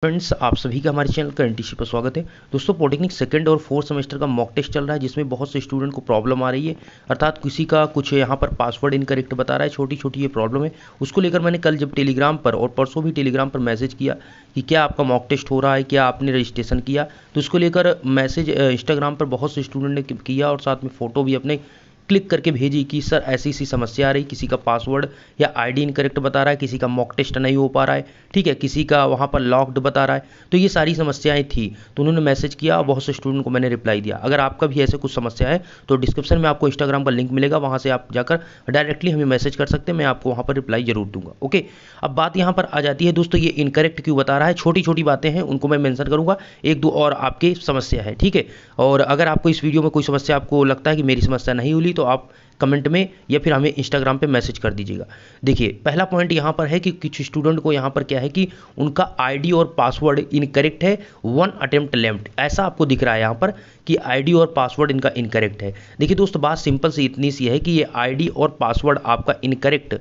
Friends, आप सभी का हमारे चैनल का एनटीसी पर स्वागत है। दोस्तों, पॉलिटेक्निक सेकंड और फोर्थ सेमेस्टर का मॉक टेस्ट चल रहा है, जिसमें बहुत से स्टूडेंट को प्रॉब्लम आ रही है। अर्थात किसी का कुछ यहाँ पर पासवर्ड इनकरेक्ट बता रहा है, छोटी छोटी ये प्रॉब्लम है। उसको लेकर मैंने कल जब टेलीग्राम पर और परसों भी टेलीग्राम पर मैसेज किया कि क्या आपका मॉक टेस्ट हो रहा है, क्या आपने रजिस्ट्रेशन किया, तो उसको लेकर मैसेज इंस्टाग्राम पर बहुत से स्टूडेंट ने किया और साथ में फ़ोटो भी अपने क्लिक करके भेजी कि सर ऐसी सी समस्या आ रही, किसी का पासवर्ड या आईडी इनकरेक्ट बता रहा है, किसी का मॉक टेस्ट नहीं हो पा रहा है, ठीक है, किसी का वहाँ पर लॉक्ड बता रहा है। तो ये सारी समस्याएं थी, तो उन्होंने मैसेज किया और बहुत से स्टूडेंट को मैंने रिप्लाई दिया। अगर आपका भी ऐसे कुछ समस्या है तो डिस्क्रिप्शन में आपको इंस्टाग्राम का लिंक मिलेगा, वहाँ से आप जाकर डायरेक्टली हमें मैसेज कर सकते हैं, मैं आपको वहाँ पर रिप्लाई जरूर दूंगा। ओके, अब बात यहाँ पर आ जाती है दोस्तों, ये इनकरेक्ट क्यों बता रहा है। छोटी छोटी बातें हैं, उनको मैं मेंशन करूँगा, एक दो और आपकी समस्या है, ठीक है। और अगर आपको इस वीडियो में कोई समस्या आपको लगता है कि मेरी समस्या नहीं हुई, तो आप कमेंट में या फिर हमें इंस्टाग्राम पे मैसेज कर दीजिएगा। देखिए, पहला पॉइंट यहाँ पर है कि कुछ स्टूडेंट को यहाँ पर क्या है कि उनका आईडी और पासवर्ड इनकरेक्ट है, 1 अटेम्प्ट लेफ्ट, ऐसा आपको दिख रहा है यहाँ पर कि आईडी और पासवर्ड इनका इनकरेक्ट है। देखिए दोस्तों, बात सिंपल सी इतनी सी है कि ये आईडी और पासवर्ड आपका इनकरेक्ट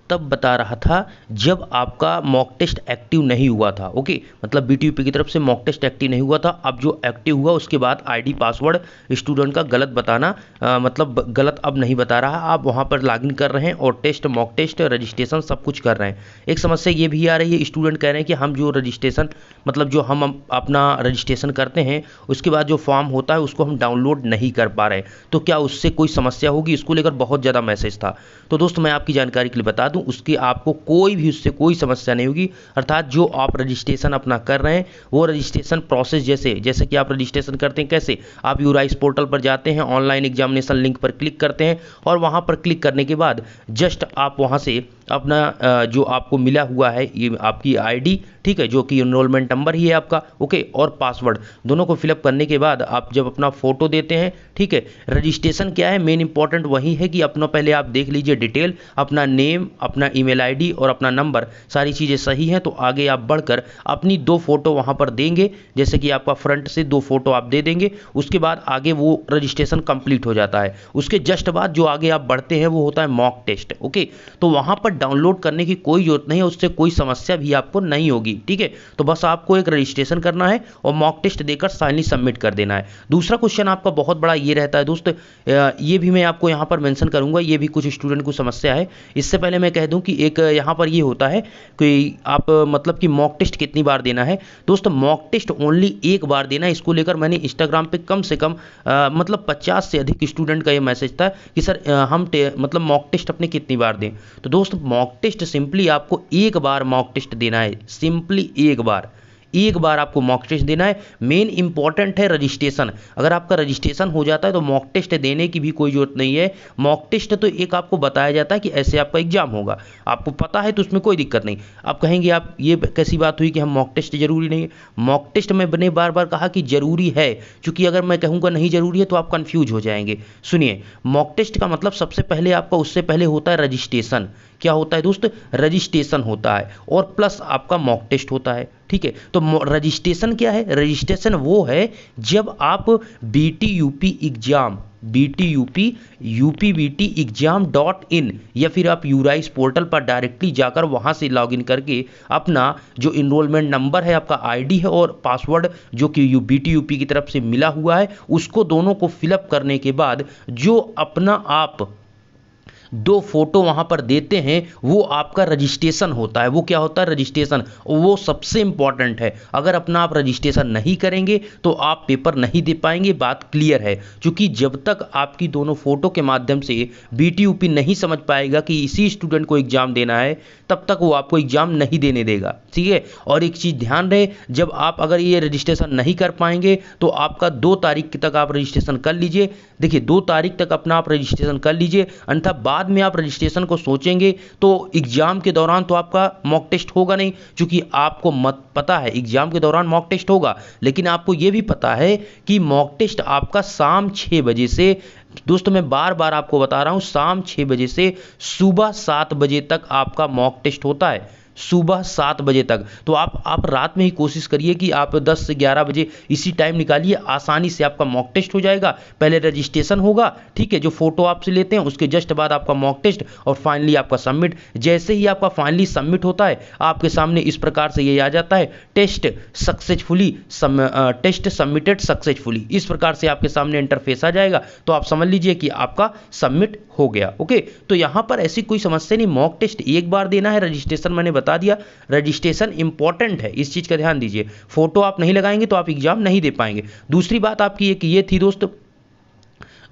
तब बता रहा था जब आपका मॉक टेस्ट एक्टिव नहीं हुआ था। ओके, मतलब बीटीयूपी की तरफ से मॉक टेस्ट एक्टिव नहीं हुआ था। अब जो एक्टिव हुआ उसके बाद आईडी पासवर्ड स्टूडेंट का गलत बताना मतलब गलत अब नहीं बता रहा। आप वहां पर लॉगिन कर रहे हैं और टेस्ट, मॉक टेस्ट, रजिस्ट्रेशन सब कुछ कर रहे हैं। एक समस्या ये भी आ रही है, स्टूडेंट कह रहे हैं कि हम जो रजिस्ट्रेशन मतलब जो हम अपना रजिस्ट्रेशन करते हैं उसके बाद जो फॉर्म होता है उसको हम डाउनलोड नहीं कर पा रहे हैं, तो क्या उससे कोई समस्या होगी। इसको लेकर बहुत ज़्यादा मैसेज था। तो दोस्तों, मैं आपकी जानकारी के लिए बता दूं, उसकी आपको कोई भी उससे कोई समस्या नहीं होगी। अर्थात जो आप रजिस्ट्रेशन अपना कर रहे हैं वो रजिस्ट्रेशन प्रोसेस जैसे कि आप रजिस्ट्रेशन करते हैं कैसे, आप यूराइस पोर्टल पर जाते हैं, ऑनलाइन एग्जामिनेशन लिंक पर क्लिक करते हैं और वहां पर क्लिक करने के बाद जस्ट आप वहां से अपना जो आपको मिला हुआ है ये आपकी आईडी, ठीक है, जो कि इनरोलमेंट नंबर ही है आपका, ओके, और पासवर्ड दोनों को फिलअप करने के बाद आप जब अपना फोटो देते हैं, ठीक है। रजिस्ट्रेशन क्या है, मेन इंपॉर्टेंट वही है कि अपना पहले आप देख लीजिए डिटेल, अपना नेम, अपना ईमेल आईडी और अपना नंबर, सारी चीज़ें सही हैं तो आगे आप बढ़कर अपनी 2 फोटो वहाँ पर देंगे। जैसे कि आपका फ्रंट से 2 फोटो आप दे देंगे, उसके बाद आगे वो रजिस्ट्रेशन कंप्लीट हो जाता है। उसके जस्ट बाद जो आगे आप बढ़ते हैं वो होता है मॉक टेस्ट। ओके, तो वहाँ पर डाउनलोड करने की कोई जरूरत नहीं है, उससे कोई समस्या भी आपको नहीं होगी, ठीक है। तो बस आपको एक रजिस्ट्रेशन करना है और मॉक टेस्ट देकर फाइनली सबमिट कर देना है। दूसरा क्वेश्चन आपका बहुत बड़ा ये रहता है दोस्त, ये भी मैं आपको यहाँ पर मेंशन करूंगा, ये भी कुछ स्टूडेंट को समस्या है। इससे पहले मैं कह दूं कि एक यहाँ पर ये होता है कि आप मतलब कि मॉक टेस्ट कितनी बार देना है। दोस्तों, मॉक टेस्ट ओनली एक बार देना है। इसको लेकर मैंने इंस्टाग्राम पे कम से कम मतलब 50 से अधिक स्टूडेंट का ये मैसेज था कि सर हम मतलब मॉक टेस्ट अपने कितनी बार दें। तो दोस्त, मॉक टेस्ट सिंपली आपको एक बार मॉक टेस्ट देना है, सिंपली एक बार आपको मॉक टेस्ट देना है। मेन इंपॉर्टेंट है रजिस्ट्रेशन। अगर आपका रजिस्ट्रेशन हो जाता है तो मॉक टेस्ट देने की भी कोई जरूरत नहीं है। मॉक टेस्ट तो एक आपको बताया जाता है कि ऐसे आपका एग्जाम होगा, आपको पता है तो उसमें कोई दिक्कत नहीं। आप कहेंगे आप ये कैसी बात हुई कि हम मॉक टेस्ट जरूरी नहीं है। मॉक टेस्ट मैंने बार बार कहा कि जरूरी है, क्योंकि अगर मैं कहूँगा नहीं जरूरी है तो आप कंफ्यूज हो जाएंगे। सुनिए, मॉक टेस्ट का मतलब सबसे पहले आपका उससे पहले होता है रजिस्ट्रेशन। क्या होता है दोस्त, रजिस्ट्रेशन होता है और प्लस आपका मॉक टेस्ट होता है, ठीक है। तो रजिस्ट्रेशन क्या है, रजिस्ट्रेशन वो है जब आप बीटीयूपी एग्जाम, बीटीयूपी यूपीबीटी एग्जाम.in या फिर आप यूराइस पोर्टल पर डायरेक्टली जाकर वहां से लॉगिन करके अपना जो इनरोलमेंट नंबर है, आपका आईडी है और पासवर्ड जो कि बीटीयूपी की तरफ से मिला हुआ है, उसको दोनों को फिलअप करने के बाद जो अपना आप 2 फोटो वहां पर देते हैं वो आपका रजिस्ट्रेशन होता है। वो क्या होता है, रजिस्ट्रेशन, वो सबसे इंपॉर्टेंट है। अगर अपना आप रजिस्ट्रेशन नहीं करेंगे तो आप पेपर नहीं दे पाएंगे, बात क्लियर है। क्योंकि जब तक आपकी दोनों फोटो के माध्यम से बीटीयूपी नहीं समझ पाएगा कि इसी स्टूडेंट को एग्जाम देना है, तब तक वो आपको एग्जाम नहीं देने देगा, ठीक है। और एक चीज ध्यान रहे, जब आप अगर ये रजिस्ट्रेशन नहीं कर पाएंगे तो आपका 2 तारीख तक आप रजिस्ट्रेशन कर लीजिए। देखिए, 2 तारीख तक अपना आप रजिस्ट्रेशन कर लीजिए, अन्यथा बाद में आप रजिस्ट्रेशन को सोचेंगे तो एग्जाम के दौरान तो आपका मॉक टेस्ट होगा नहीं। क्योंकि आपको पता है एग्जाम के दौरान मॉक टेस्ट होगा, लेकिन आपको यह भी पता है कि मॉक टेस्ट आपका शाम 6 बजे से, दोस्तों मैं बार बार आपको बता रहा हूं, शाम 6 बजे से सुबह 7 बजे तक आपका मॉक टेस्ट होता है। सुबह 7 बजे तक। तो आप रात में ही कोशिश करिए कि आप 10 से 11 बजे इसी टाइम निकालिए, आसानी से आपका मॉक टेस्ट हो जाएगा। पहले रजिस्ट्रेशन होगा, ठीक है, जो फोटो आपसे लेते हैं, उसके जस्ट बाद आपका मॉक टेस्ट और फाइनली आपका सबमिट। जैसे ही आपका फाइनली सबमिट होता है, आपके सामने इस प्रकार से ये आ जाता है, टेस्ट सबमिटेड सक्सेसफुली। इस प्रकार से आपके सामने इंटरफेस आ जाएगा। तो आप समझ लीजिए कि आपका सबमिट हो गया। ओके, तो यहां पर ऐसी कोई समस्या नहीं, मॉक टेस्ट एक बार देना है, रजिस्ट्रेशन मैंने बता दिया, रजिस्ट्रेशन इंपॉर्टेंट है, इस चीज का ध्यान दीजिए। फोटो आप नहीं लगाएंगे तो आप एग्जाम नहीं दे पाएंगे। दूसरी बात आपकी एक ये थी दोस्त,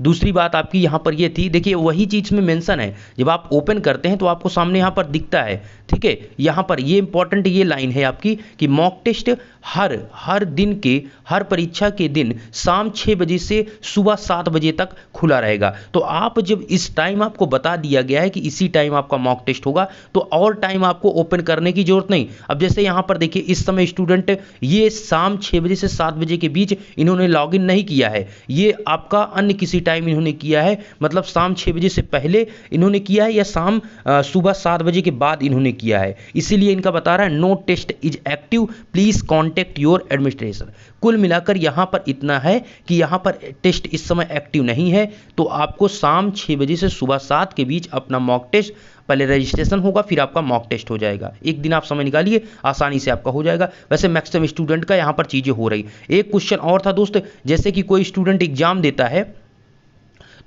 दूसरी बात आपकी यहाँ पर ये थी, देखिए वही चीज में मेंशन है, जब आप ओपन करते हैं तो आपको सामने यहाँ पर दिखता है, ठीक है, यहाँ पर ये इंपॉर्टेंट ये लाइन है आपकी कि मॉक टेस्ट हर दिन के, हर परीक्षा के दिन शाम 6 बजे से सुबह 7 बजे तक खुला रहेगा। तो आप जब इस टाइम आपको बता दिया गया है कि इसी टाइम आपका मॉक टेस्ट होगा, तो और टाइम आपको ओपन करने की जरूरत नहीं। अब जैसे यहाँ पर देखिए, इस समय स्टूडेंट ये शाम 6 बजे से 7 बजे के बीच इन्होंने लॉगिन नहीं किया है, ये आपका अन्य किसी टाइम इन्होंने किया है, मतलब शाम 6 बजे से पहले इन्होंने किया है या सुबह 7 बजे के बाद इन्होंने किया है। इसीलिए इनका बता रहा है no test is active, please contact your administration. कुल मिलाकर यहां पर इतना है कि यहां पर टेस्ट इस समय एक्टिव नहीं है, तो आपको शाम 6 बजे से सुबह 7 के बीच अपना मॉक टेस्ट, पहले रजिस्ट्रेशन होगा फिर आपका मॉक टेस्ट हो जाएगा। एक दिन आप समय निकालिए, आसानी से आपका हो जाएगा। वैसे मैक्सिमम स्टूडेंट का यहाँ पर चीज़ें हो रही। एक क्वेश्चन और था दोस्त, जैसे कि कोई स्टूडेंट एग्जाम देता है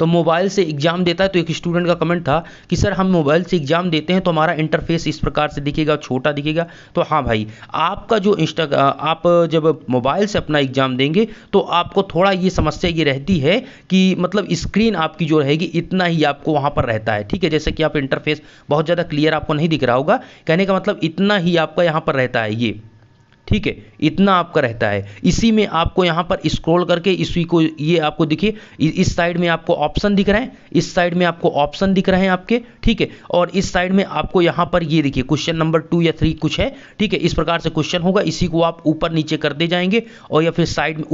तो मोबाइल से एग्जाम देता है, तो एक स्टूडेंट का कमेंट था कि सर हम मोबाइल से एग्जाम देते हैं तो हमारा इंटरफेस इस प्रकार से दिखेगा, छोटा दिखेगा। तो हाँ भाई, आपका जो आप जब मोबाइल से अपना एग्जाम देंगे तो आपको थोड़ा ये समस्या ये रहती है कि मतलब स्क्रीन आपकी जो रहेगी इतना ही आपको वहाँ पर रहता है, ठीक है, जैसे कि आप इंटरफेस बहुत ज़्यादा क्लियर आपको नहीं दिख रहा होगा, कहने का मतलब इतना ही आपका यहाँ पर रहता है, ये ठीक है, इतना आपका रहता है। इसी में आपको यहाँ पर स्क्रॉल करके इसी को, ये आपको दिखिए, इस साइड में आपको ऑप्शन दिख रहे हैं, इस साइड में आपको ऑप्शन दिख रहे हैं आपके, ठीक है, और इस साइड में आपको यहाँ पर ये देखिए क्वेश्चन नंबर 2 या 3 कुछ है, ठीक है, इस प्रकार से क्वेश्चन होगा। इसी को आप ऊपर नीचे करते जाएंगे और या फिर साइड में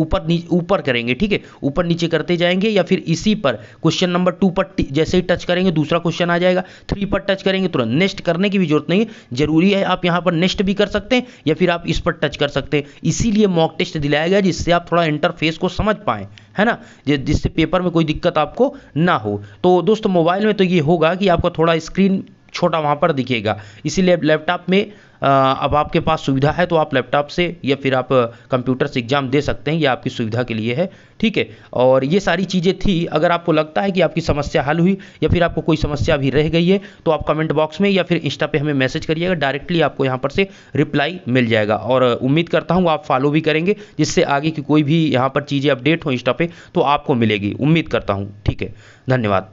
ऊपर करेंगे, ठीक है, ऊपर नीचे करते जाएंगे, या फिर इसी पर क्वेश्चन नंबर 2 पर जैसे ही टच करेंगे दूसरा क्वेश्चन आ जाएगा, 3 पर टच करेंगे तुरंत। नेक्स्ट करने की भी जरूरत नहीं है, जरूरी है आप यहाँ पर नेक्स्ट भी कर सकते हैं या फिर आप इस पर टच कर सकते हैं। इसीलिए मॉक टेस्ट दिलाया गया जिससे आप थोड़ा इंटरफेस को समझ पाएं, है ना, जिससे पेपर में कोई दिक्कत आपको ना हो। तो दोस्तों मोबाइल में तो ये होगा कि आपको थोड़ा स्क्रीन छोटा वहाँ पर दिखेगा, इसीलिए लैपटॉप में अब आपके पास सुविधा है तो आप लैपटॉप से या फिर आप कंप्यूटर से एग्जाम दे सकते हैं, ये आपकी सुविधा के लिए है, ठीक है। और ये सारी चीज़ें थी। अगर आपको लगता है कि आपकी समस्या हल हुई या फिर आपको कोई समस्या अभी रह गई है तो आप कमेंट बॉक्स में या फिर इंस्टा पे हमें मैसेज करिएगा, डायरेक्टली आपको यहाँ पर से रिप्लाई मिल जाएगा। और उम्मीद करता हूँ आप फॉलो भी करेंगे, जिससे आगे की कोई भी यहाँ पर चीज़ें अपडेट हो इंस्टा पे तो आपको मिलेगी, उम्मीद करता हूँ, ठीक है। धन्यवाद।